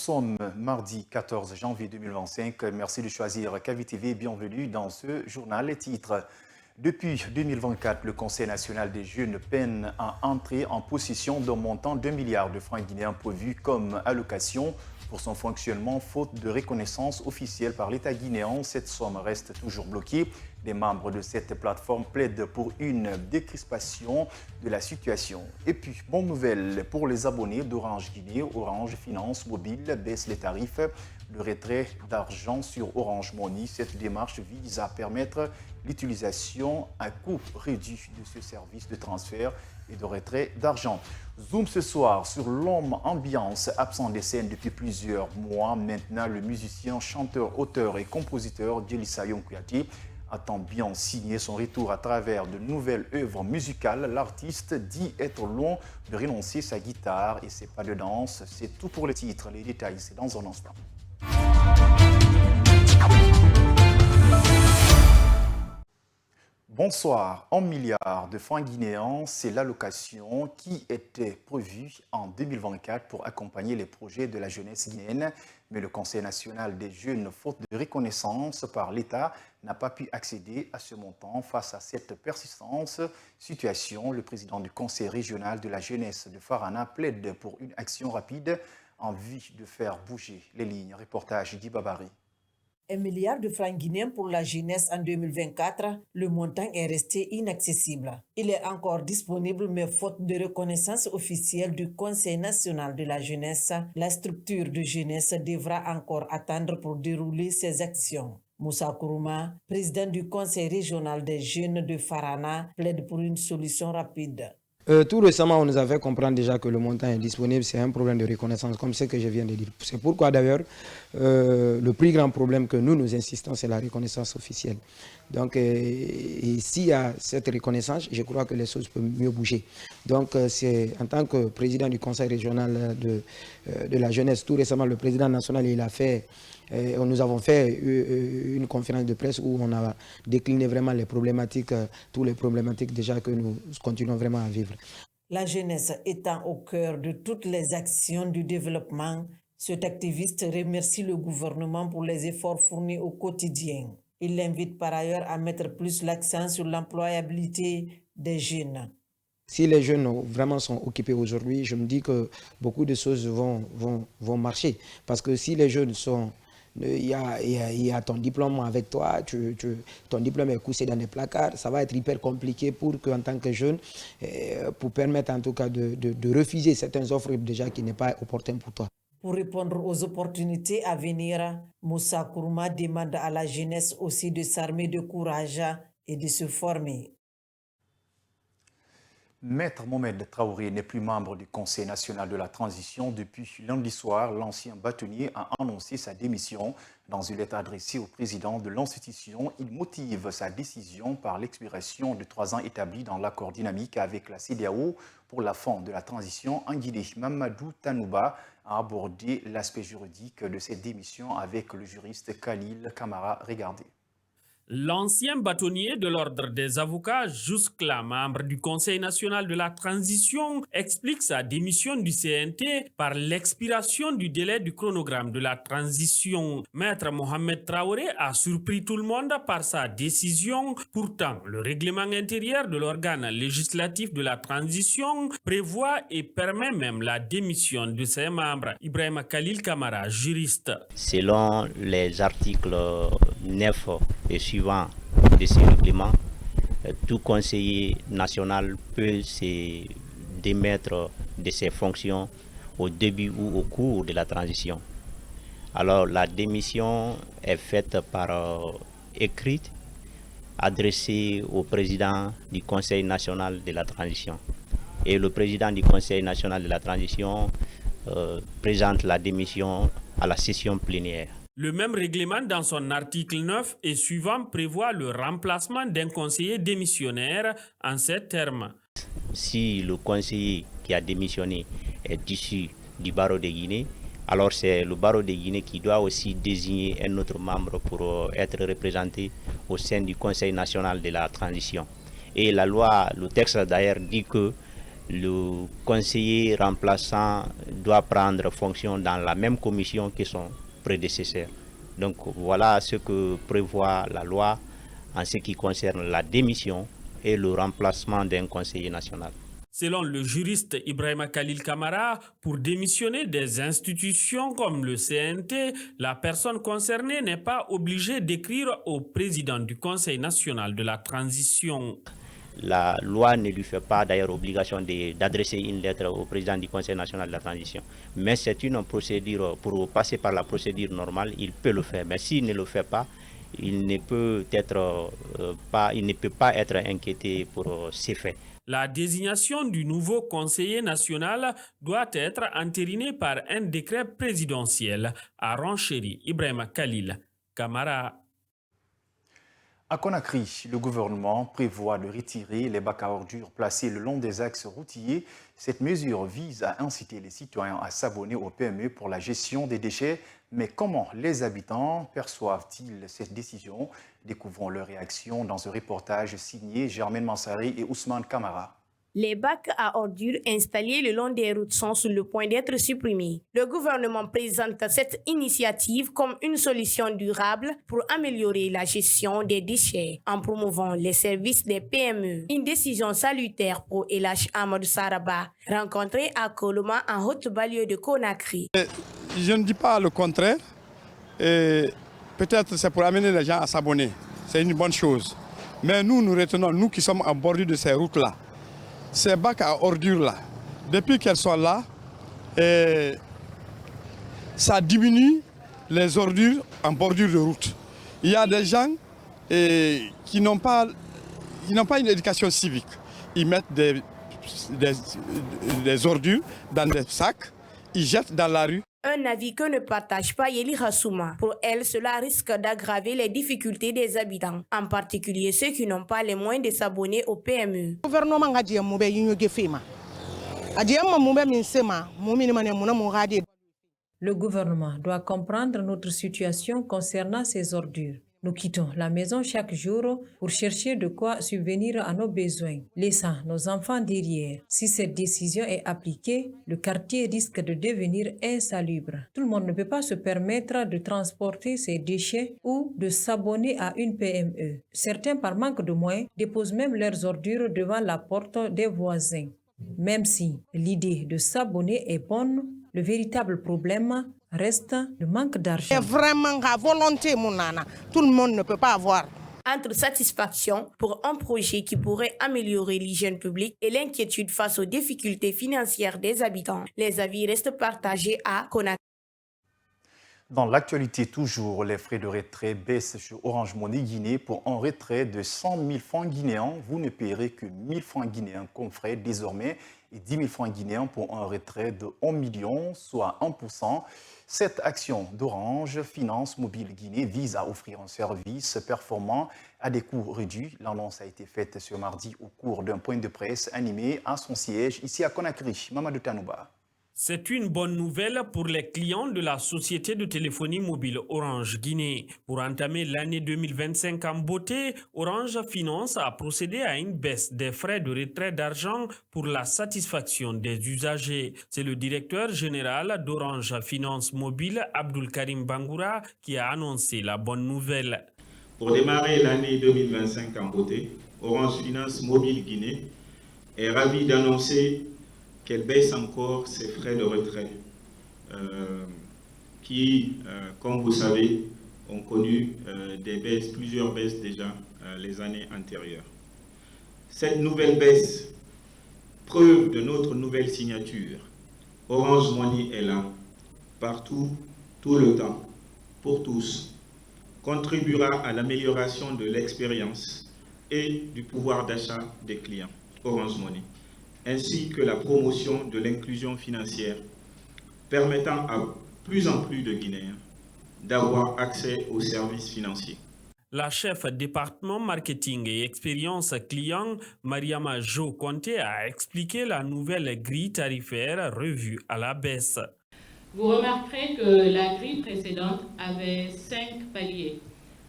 sommes mardi 14 janvier 2025. Merci de choisir KVTV. Bienvenue dans ce journal. Les titres. Depuis 2024, le Conseil national des jeunes peine à entrer en possession d'un montant de 2 milliards de francs guinéens prévu comme allocation pour son fonctionnement, faute de reconnaissance officielle par l'État guinéen. Cette somme reste toujours bloquée. Les membres de cette plateforme plaident pour une décrispation de la situation. Et puis, bonne nouvelle pour les abonnés d'Orange Guinée. Orange Finance Mobile baisse les tarifs. Le retrait d'argent sur Orange Money. Cette démarche vise à permettre l'utilisation à coût réduit de ce service de transfert et de retrait d'argent. Zoom ce soir sur l'homme ambiance, absent des scènes depuis plusieurs mois. Maintenant, le musicien, chanteur, auteur et compositeur Djelissa Yonkouyaté attend bien signer son retour à travers de nouvelles œuvres musicales. L'artiste dit être loin de renoncer sa guitare et ses pas de danse. C'est tout pour le titre. Les détails, c'est dans un instant. Bonsoir. 1 milliard de francs guinéens, c'est l'allocation qui était prévue en 2024 pour accompagner les projets de la jeunesse guinéenne. Mais le Conseil national des jeunes, faute de reconnaissance par l'État, n'a pas pu accéder à ce montant. Face à cette persistance situation, le président du Conseil régional de la jeunesse de Farana plaide pour une action rapide en vue de faire bouger les lignes. Reportage d'Ibabari. 1 milliard de francs guinéens pour la jeunesse en 2024, le montant est resté inaccessible. Il est encore disponible, mais faute de reconnaissance officielle du Conseil national de la jeunesse, la structure de jeunesse devra encore attendre pour dérouler ses actions. Moussa Kourouma, président du Conseil régional des jeunes de Farana, plaide pour une solution rapide. Tout récemment, on nous a fait comprendre déjà que le montant est disponible. C'est un problème de reconnaissance, comme ce que je viens de dire. C'est pourquoi d'ailleurs, le plus grand problème que nous insistons, c'est la reconnaissance officielle. Donc, et s'il y a cette reconnaissance, je crois que les choses peuvent mieux bouger. Donc, c'est en tant que président du Conseil régional de la jeunesse, tout récemment, le président national, il a fait... nous avons fait une conférence de presse où on a décliné vraiment les problématiques, toutes les problématiques déjà que nous continuons vraiment à vivre. La jeunesse étant au cœur de toutes les actions du développement, cet activiste remercie le gouvernement pour les efforts fournis au quotidien. Il l'invite par ailleurs à mettre plus l'accent sur l'employabilité des jeunes. Si les jeunes vraiment sont occupés aujourd'hui, je me dis que beaucoup de choses vont marcher. Parce que si les jeunes sont... Il y a ton diplôme avec toi, ton diplôme est couché dans des placards, ça va être hyper compliqué pour qu'en tant que jeune, pour permettre en tout cas de refuser certaines offres déjà qui n'est pas opportun pour toi. Pour répondre aux opportunités à venir, Moussa Kourouma demande à la jeunesse aussi de s'armer de courage et de se former. Maître Mohamed Traoré n'est plus membre du Conseil national de la transition. Depuis lundi soir, l'ancien bâtonnier a annoncé sa démission. Dans une lettre adressée au président de l'institution, il motive sa décision par l'expiration de 3 ans établis dans l'accord dynamique avec la CEDEAO pour la fin de la transition en Guinée. Mamadou Tanouba a abordé l'aspect juridique de cette démission avec le juriste Khalil Kamara. Regardez. L'ancien bâtonnier de l'ordre des avocats, jusque-là membre du Conseil national de la transition, explique sa démission du CNT par l'expiration du délai du chronogramme de la transition. Maître Mohamed Traoré a surpris tout le monde par sa décision. Pourtant, le règlement intérieur de l'organe législatif de la transition prévoit et permet même la démission de ses membres. Ibrahim Khalil Kamara, juriste. Selon les articles 9 et suivant de ce règlement, tout conseiller national peut se démettre de ses fonctions au début ou au cours de la transition. Alors la démission est faite par écrite, adressée au président du Conseil national de la transition. Et le président du Conseil national de la transition présente la démission à la session plénière. Le même règlement dans son article 9 et suivant prévoit le remplacement d'un conseiller démissionnaire en ces termes. Si le conseiller qui a démissionné est issu du barreau de Guinée, alors c'est le barreau de Guinée qui doit aussi désigner un autre membre pour être représenté au sein du Conseil national de la transition. Et la loi, le texte d'ailleurs dit que le conseiller remplaçant doit prendre fonction dans la même commission que son prédécesseur. Donc voilà ce que prévoit la loi en ce qui concerne la démission et le remplacement d'un conseiller national. Selon le juriste Ibrahima Khalil Kamara, pour démissionner des institutions comme le CNT, la personne concernée n'est pas obligée d'écrire au président du Conseil national de la transition. La loi ne lui fait pas d'ailleurs obligation d'adresser une lettre au président du Conseil national de la transition. Mais c'est une procédure, pour passer par la procédure normale, il peut le faire. Mais s'il ne le fait pas, il ne peut pas être inquiété pour ces faits. La désignation du nouveau conseiller national doit être entérinée par un décret présidentiel, a renchéri Ibrahima Khalil Kamara. À Conakry, le gouvernement prévoit de retirer les bacs à ordures placés le long des axes routiers. Cette mesure vise à inciter les citoyens à s'abonner au PME pour la gestion des déchets. Mais comment les habitants perçoivent-ils cette décision? Découvrons leur réaction dans ce reportage signé Germaine Mansari et Ousmane Kamara. Les bacs à ordures installés le long des routes sont sur le point d'être supprimés. Le gouvernement présente cette initiative comme une solution durable pour améliorer la gestion des déchets en promouvant les services des PME. Une décision salutaire pour Elash Amadou Saraba, rencontré à Koloma en haute banlieue de Conakry. Je ne dis pas le contraire. Peut-être c'est pour amener les gens à s'abonner. C'est une bonne chose. Mais nous retenons, nous qui sommes en bordure de ces routes-là, ces bacs à ordures-là, depuis qu'elles sont là, ça diminue les ordures en bordure de route. Il y a des gens qui n'ont pas une éducation civique. Ils mettent des ordures dans des sacs, ils jettent dans la rue. Un avis que ne partage pas Yeli Rassouma. Pour elle, cela risque d'aggraver les difficultés des habitants, en particulier ceux qui n'ont pas les moyens de s'abonner au PME. Le gouvernement doit comprendre notre situation concernant ces ordures. Nous quittons la maison chaque jour pour chercher de quoi subvenir à nos besoins, laissant nos enfants derrière. Si cette décision est appliquée, le quartier risque de devenir insalubre. Tout le monde ne peut pas se permettre de transporter ses déchets ou de s'abonner à une PME. Certains, par manque de moyens, déposent même leurs ordures devant la porte des voisins. Même si l'idée de s'abonner est bonne, le véritable problème reste le manque d'argent. C'est vraiment la volonté, tout le monde ne peut pas avoir. Entre satisfaction pour un projet qui pourrait améliorer l'hygiène publique et l'inquiétude face aux difficultés financières des habitants, les avis restent partagés à Conakry. Dans l'actualité toujours, les frais de retrait baissent chez Orange Money Guinée. Pour un retrait de 100 000 francs guinéens, vous ne paierez que 1 000 francs guinéens comme frais désormais et 10 000 francs guinéens pour un retrait de 1 million, soit 1%. Cette action d'Orange Finance Mobile Guinée vise à offrir un service performant à des coûts réduits. L'annonce a été faite ce mardi au cours d'un point de presse animé à son siège ici à Conakry. Mamadou Tanouba. C'est une bonne nouvelle pour les clients de la société de téléphonie mobile Orange Guinée. Pour entamer l'année 2025 en beauté, Orange Finance a procédé à une baisse des frais de retrait d'argent pour la satisfaction des usagers. C'est le directeur général d'Orange Finance Mobile, Abdul Karim Bangoura, qui a annoncé la bonne nouvelle. Pour démarrer l'année 2025 en beauté, Orange Finance Mobile Guinée est ravi d'annoncer qu'elle baisse encore ses frais de retrait qui, comme vous savez, ont connu plusieurs baisses déjà les années antérieures. Cette nouvelle baisse, preuve de notre nouvelle signature, Orange Money est là, partout, tout le temps, pour tous, contribuera à l'amélioration de l'expérience et du pouvoir d'achat des clients Orange Money, ainsi que la promotion de l'inclusion financière, permettant à plus en plus de Guinéens d'avoir accès aux services financiers. La chef département marketing et expérience client, Mariama Jo Conté, a expliqué la nouvelle grille tarifaire revue à la baisse. Vous remarquerez que la grille précédente avait 5 paliers.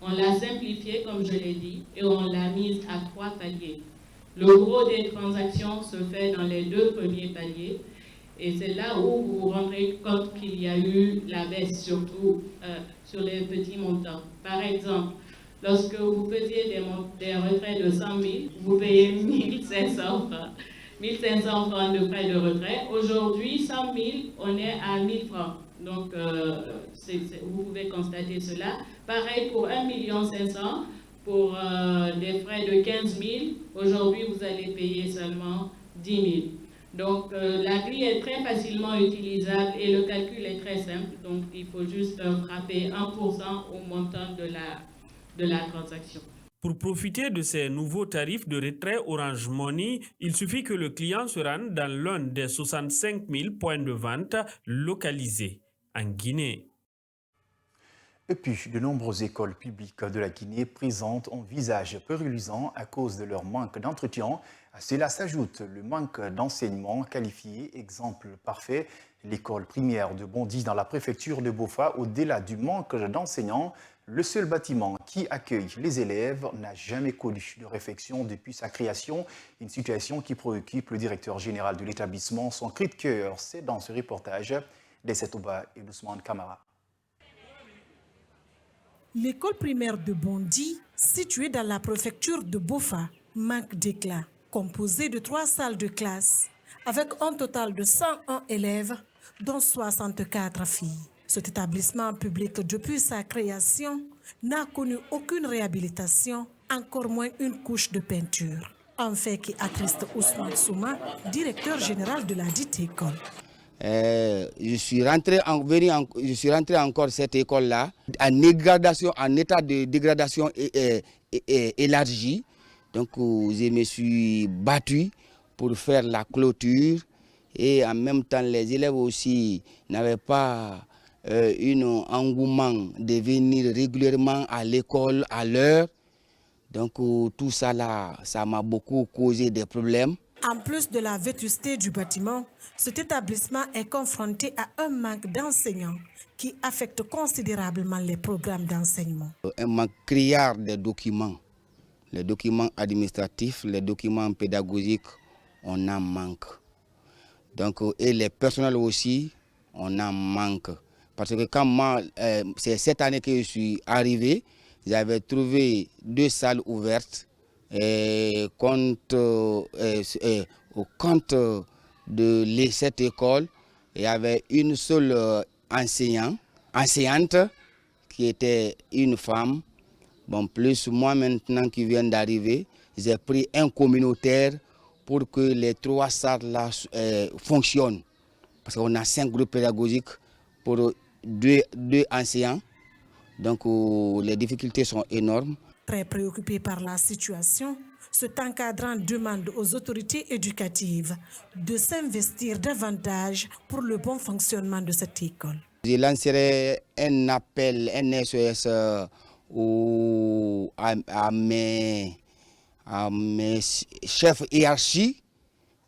On l'a simplifiée, comme je l'ai dit, et on l'a mise à 3 paliers. Le gros des transactions se fait dans les 2 premiers paliers. Et c'est là où vous vous rendrez compte qu'il y a eu la baisse, surtout sur les petits montants. Par exemple, lorsque vous faisiez des retraits de 100 000, vous payez 1500 francs. 1500 francs de frais de retrait. Aujourd'hui, 100 000, on est à 1000 francs. Donc, vous pouvez constater cela. Pareil pour 1 500 000, pour des frais de 15 000. Aujourd'hui, vous allez payer seulement 10 000. Donc, la grille est très facilement utilisable et le calcul est très simple. Donc, il faut juste frapper 1% au montant de la transaction. Pour profiter de ces nouveaux tarifs de retrait Orange Money, il suffit que le client se rende dans l'un des 65 000 points de vente localisés en Guinée. Et puis, de nombreuses écoles publiques de la Guinée présentent un visage peu reluisant à cause de leur manque d'entretien. À cela s'ajoute le manque d'enseignement qualifié. Exemple parfait, l'école primaire de Bondy dans la préfecture de Bofa. Au-delà du manque d'enseignants, le seul bâtiment qui accueille les élèves n'a jamais connu de réfection depuis sa création. Une situation qui préoccupe le directeur général de l'établissement. Son cri de cœur, c'est dans ce reportage d'Essetouba et d'Ousmane Kamara. L'école primaire de Bondy, située dans la préfecture de Bofa, manque d'éclat. Composée de 3 salles de classe, avec un total de 101 élèves, dont 64 filles. Cet établissement public, depuis sa création, n'a connu aucune réhabilitation, encore moins une couche de peinture. Un fait qui attriste Ousmane Souma, directeur général de la dite école. Je suis rentré encore cette école-là en état de dégradation élargie. Donc je me suis battu pour faire la clôture et en même temps les élèves aussi n'avaient pas un engouement de venir régulièrement à l'école à l'heure. Donc tout ça là, ça m'a beaucoup causé des problèmes. En plus de la vétusté du bâtiment, cet établissement est confronté à un manque d'enseignants qui affecte considérablement les programmes d'enseignement. Un manque criard des documents, les documents administratifs, les documents pédagogiques, on en manque. Donc, et les personnels aussi, on en manque. Parce que quand moi, c'est cette année que je suis arrivé, j'avais trouvé 2 salles ouvertes. Au compte de cette école, il y avait une seule enseignante qui était une femme. Bon, plus moi maintenant qui viens d'arriver, j'ai pris un communautaire pour que les 3 salles-là fonctionnent. Parce qu'on a 5 groupes pédagogiques pour 2 enseignants. Donc les difficultés sont énormes. Très préoccupé par la situation, cet encadrant demande aux autorités éducatives de s'investir davantage pour le bon fonctionnement de cette école. Je lancerai un appel, un SOS à mes chefs hiérarchiques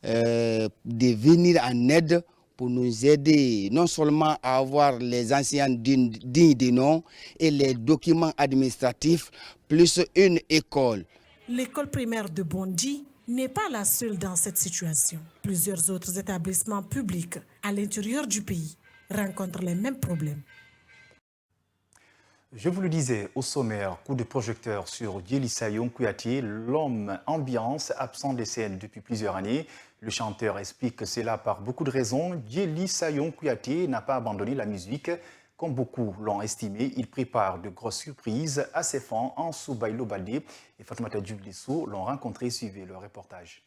de venir en aide pour nous aider non seulement à avoir les enseignants dignes de nom et les documents administratifs, plus une école. L'école primaire de Bondy n'est pas la seule dans cette situation. Plusieurs autres établissements publics à l'intérieur du pays rencontrent les mêmes problèmes. Je vous le disais, au sommaire, coup de projecteur sur Djely Sayon Kouyaté, l'homme ambiance absent des scènes depuis plusieurs années. Le chanteur explique que c'est là par beaucoup de raisons. Djely Sayon Kouyaté n'a pas abandonné la musique. Comme beaucoup l'ont estimé, il prépare de grosses surprises à ses fans. Ansou Bailo Baldé et Fatoumata Diouf-Lissou l'ont rencontré. Suivez le reportage.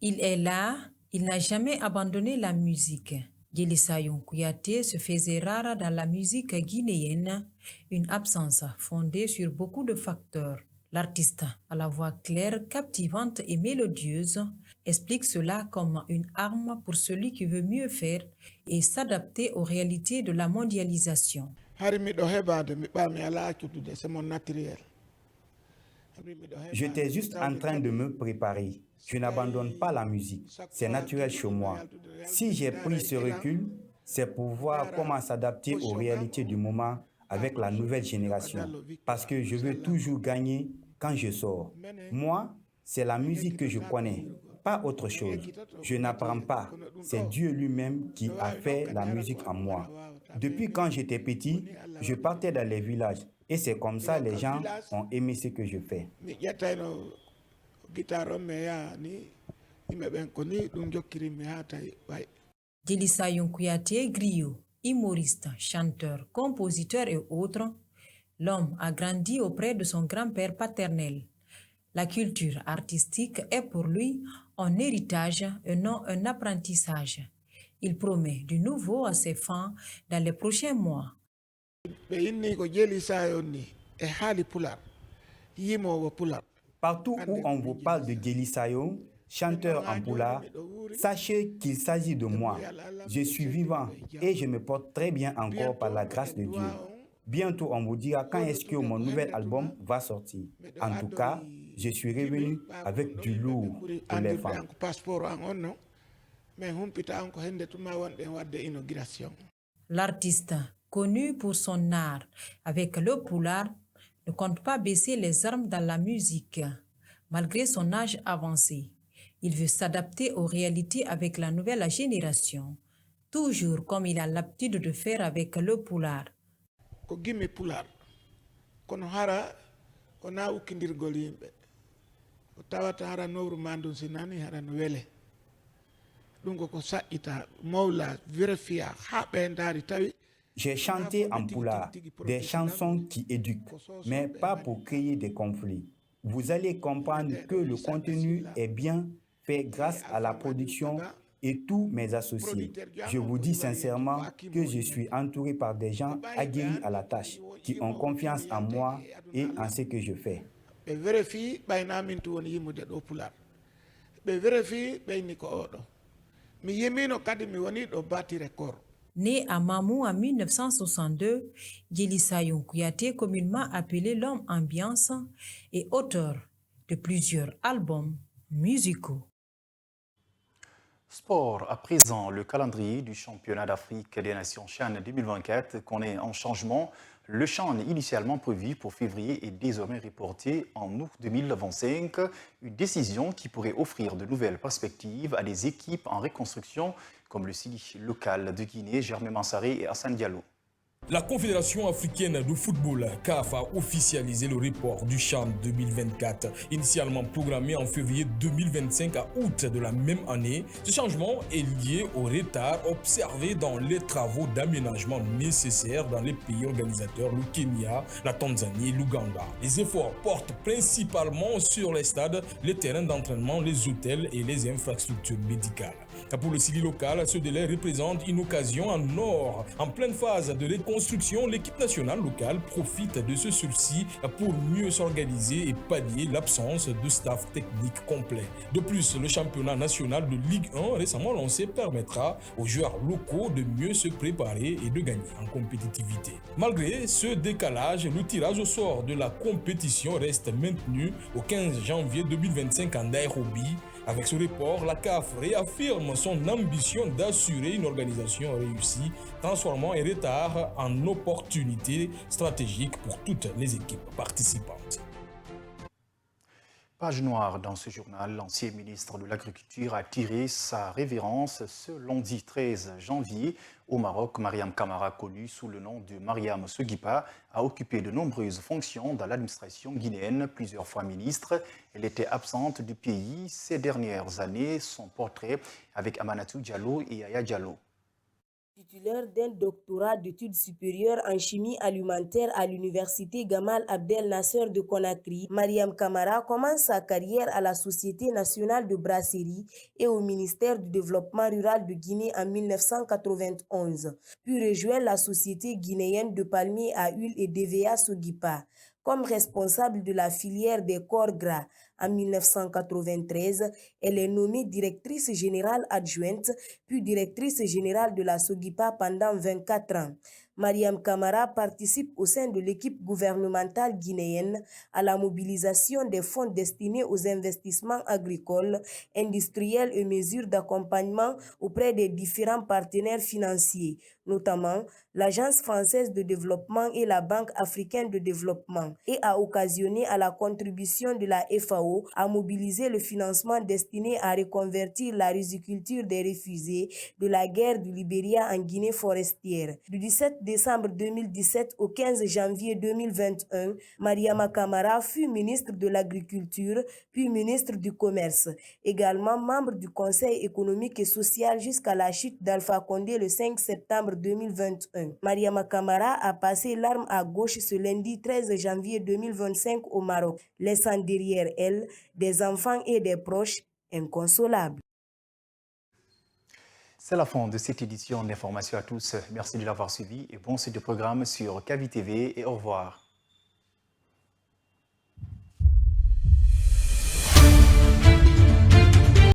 Il est là, il n'a jamais abandonné la musique. Djely Sayon Kouyaté se faisait rare dans la musique guinéenne, une absence fondée sur beaucoup de facteurs. L'artiste, à la voix claire, captivante et mélodieuse, explique cela comme une arme pour celui qui veut mieux faire et s'adapter aux réalités de la mondialisation. J'étais juste en train de me préparer. Je n'abandonne pas la musique. C'est naturel chez moi. Si j'ai pris ce recul, c'est pour voir comment s'adapter aux réalités du moment avec la nouvelle génération. Parce que je veux toujours gagner quand je sors. Moi, C'est la musique que je connais, pas autre chose. Je n'apprends pas. C'est Dieu lui-même qui a fait la musique en moi. Depuis quand j'étais petit, je partais dans les villages. Et c'est comme ça que les gens ont aimé ce que je fais. Djelissa Kouyaté, griot, humoriste, chanteur, compositeur et autres, l'homme a grandi auprès de son grand-père paternel. La culture artistique est pour lui un héritage et non un apprentissage. Il promet du nouveau à ses fans dans les prochains mois. Partout où on vous parle de Djelissa, chanteur en pulaar, sachez qu'il s'agit de moi. Je suis vivant et je me porte très bien encore par la grâce de Dieu. Bientôt, on vous dira quand est-ce que mon nouvel album va sortir. En tout cas, je suis revenu avec du lourd pour les fans. L'artiste, connu pour son art avec le pulaar, ne compte pas baisser les armes dans la musique. Malgré son âge avancé, il veut s'adapter aux réalités avec la nouvelle génération, toujours comme il a l'habitude de faire avec le pulaar. J'ai chanté en pulaar des chansons qui éduquent, mais pas pour créer des conflits. Vous allez comprendre que le contenu est bien fait grâce à la production et tous mes associés. Je vous dis sincèrement que je suis entouré par des gens aguerris à la tâche, qui ont confiance en moi et en ce que je fais. Né à Mamou en 1962, Djelissa Kouyaté, communément appelé l'homme ambiance, est auteur de plusieurs albums musicaux. Sport, à présent, le calendrier du championnat d'Afrique des Nations CHAN 2024 connaît un changement. Le CHAN initialement prévu pour février est désormais reporté en août 2025. Une décision qui pourrait offrir de nouvelles perspectives à des équipes en reconstruction comme le CILI local de Guinée, Germain Mansaré et Hassan Diallo. La Confédération africaine de football, CAF, a officialisé le report du CHAN 2024, initialement programmé en février 2025 à août de la même année. Ce changement est lié au retard observé dans les travaux d'aménagement nécessaires dans les pays organisateurs, le Kenya, la Tanzanie et l'Ouganda. Les efforts portent principalement sur les stades, les terrains d'entraînement, les hôtels et les infrastructures médicales. Pour le CILI local, ce délai représente une occasion en or. En pleine phase de reconstruction, l'équipe nationale locale profite de ce sursis pour mieux s'organiser et pallier l'absence de staff technique complet. De plus, le championnat national de Ligue 1 récemment lancé permettra aux joueurs locaux de mieux se préparer et de gagner en compétitivité. Malgré ce décalage, le tirage au sort de la compétition reste maintenu au 15 janvier 2025 en Nairobi. Avec ce report, la CAF réaffirme son ambition d'assurer une organisation réussie, transformant un retard en opportunité stratégique pour toutes les équipes participantes. Page noire dans ce journal, l'ancien ministre de l'Agriculture a tiré sa révérence ce lundi 13 janvier au Maroc. Mariam Kamara, connue sous le nom de Mariam Soguipa, a occupé de nombreuses fonctions dans l'administration guinéenne, plusieurs fois ministre. Elle était absente du pays ces dernières années. Son portrait avec Amanatou Diallo et Aya Diallo. Titulaire d'un doctorat d'études supérieures en chimie alimentaire à l'université Gamal Abdel Nasser de Conakry, Mariam Kamara commence sa carrière à la Société nationale de brasserie et au ministère du développement rural de Guinée en 1991, puis rejoint la Société guinéenne de palmiers à huile et d'EVA Soguipa. Comme responsable de la filière des corps gras en 1993, elle est nommée directrice générale adjointe, puis directrice générale de la Soguipa pendant 24 ans. Mariam Kamara participe au sein de l'équipe gouvernementale guinéenne à la mobilisation des fonds destinés aux investissements agricoles, industriels et mesures d'accompagnement auprès des différents partenaires financiers. notamment l'Agence française de développement et la Banque africaine de développement, et a occasionné à la contribution de la FAO à mobiliser le financement destiné à reconvertir la riziculture des réfugiés de la guerre du Libéria en Guinée forestière. Du 17 décembre 2017 au 15 janvier 2021, Mariama Kamara fut ministre de l'Agriculture, puis ministre du Commerce, également membre du Conseil économique et social jusqu'à la chute d'Alpha Condé le 5 septembre 2021. Mariama Kamara a passé l'arme à gauche ce lundi 13 janvier 2025 au Maroc, laissant derrière elle des enfants et des proches inconsolables. C'est la fin de cette édition d'information à tous. Merci de l'avoir suivi et bon suite de programme sur KVTV et au revoir.